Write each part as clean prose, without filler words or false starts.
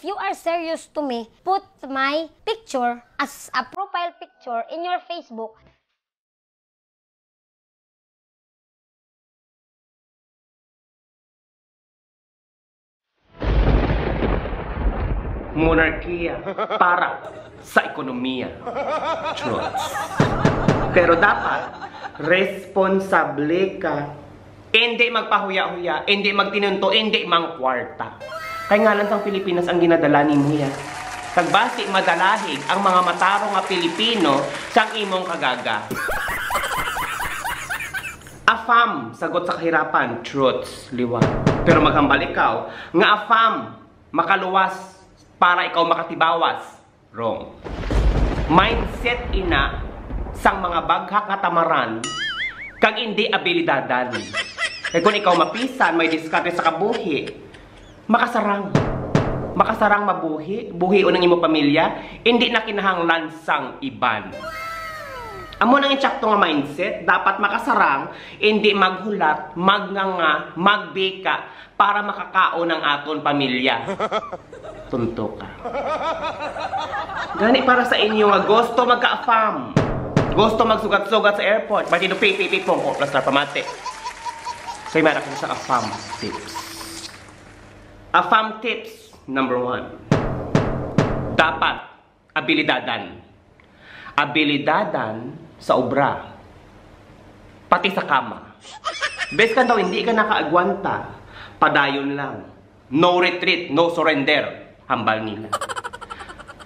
if you are serious to me, put my picture as a profile picture in your Facebook. Monarkiya para sa ekonomiya. Truth. Pero dapat, responsable ka. Hindi magpahuya-huya, hindi magtinunto, hindi mangkwarta. Kaya nga lang sang Pilipinas ang ginadala ni mo yan. Kagbasi madalahig ang mga matarong nga Pilipino sang imong kagaga. Afam, sagot sa kahirapan, truths, liwa. Pero maghambal ikaw, nga afam, makaluwas, para ikaw makatibawas. Wrong. Mindset ina sang mga baghak nga tamaran kag hindi abilidadan. Kaya kung ikaw mapisan, may diskarte sa kabuhi, makasarang. Makasarang mabuhi, buhi o ng imo pamilya, hindi na kinahanglan sang iban. Amo nang insakto nga mindset, dapat makasarang, hindi maghulat, magnganga, magbika, para makakaon ng aton pamilya. Tunto ka. Gani para sa inyo nga gusto magka-afam. Gusto magsugat-sugat sa airport. Matino pipi pong plus na pamate. Kaya meron ko sa afam tips. Afam tips number 1. Dapat abilidadan. Abilidadan sa obra. Pati sa kama. Bes ka daw hindi ka nakaagwanta. Padayon lang. No retreat, no surrender. Hambal nila.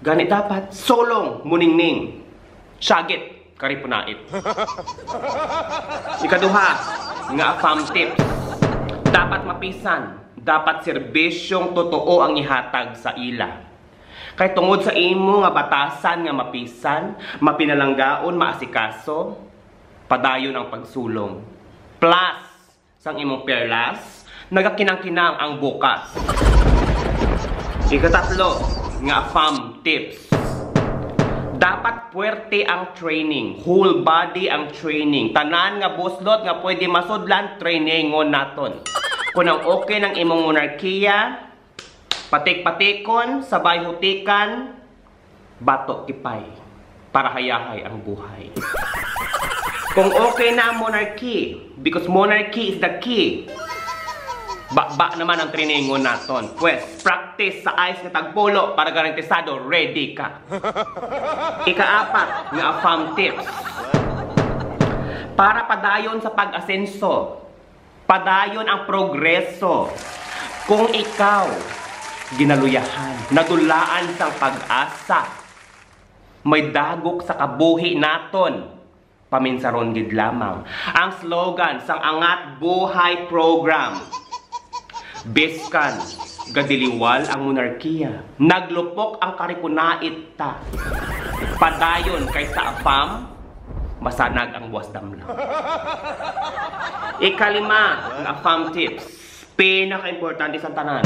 Ganit dapat, solong, muningning. Syagit, karipunait. Ikaduha, nga afam tips. Dapat mapisan. Dapat serbisyong totoo ang ihatag sa ila. Kay tungod sa imo nga batasan nga mapisan, mapinalanggaon, maasikaso, padayon ang pagsulong. Plus, sang imong perlas, nagakinang-kinang ang bukas. Ikatatlo, nga afam tips. Dapat puwerte ang training. Whole body ang training. Tanan nga buslot nga pwede masudlan, trainingon naton. Kung ang okay ng imong monarkiya, patik-patikon, sabay hutikan, bato kipay, para hayahay ang buhay. Kung okay na ang monarchy, because monarchy is the key, bakba naman ang triningon naton. Pues, practice sa ayos na tagpulo para garantisado, ready ka. Ikaapat, nga afam tips. Para padayon sa pag-asenso, padayon ang progreso. Kung ikaw, ginaluyahan, nadulaan sang pag-asa, may dagok sa kabuhi naton, paminsaron gid lamang. Ang slogan sang Angat Buhay Program, Biskan, gadiliwal ang monarkiya. Naglupok ang karipunait ta. Padayon kaysa afam, masanag ang buwas damlang. Ikalima, ang afam tips. Pinaka-importante sa tanan.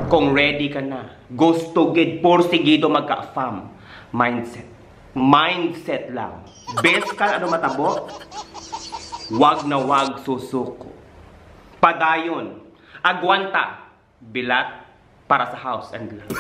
Kung ready ka na, gusto gid, porsigido magka-afam. Mindset. Mindset lang. Best ka ano matabo, wag na wag susuko. Padayon. Agwanta, bilat para sa house and land.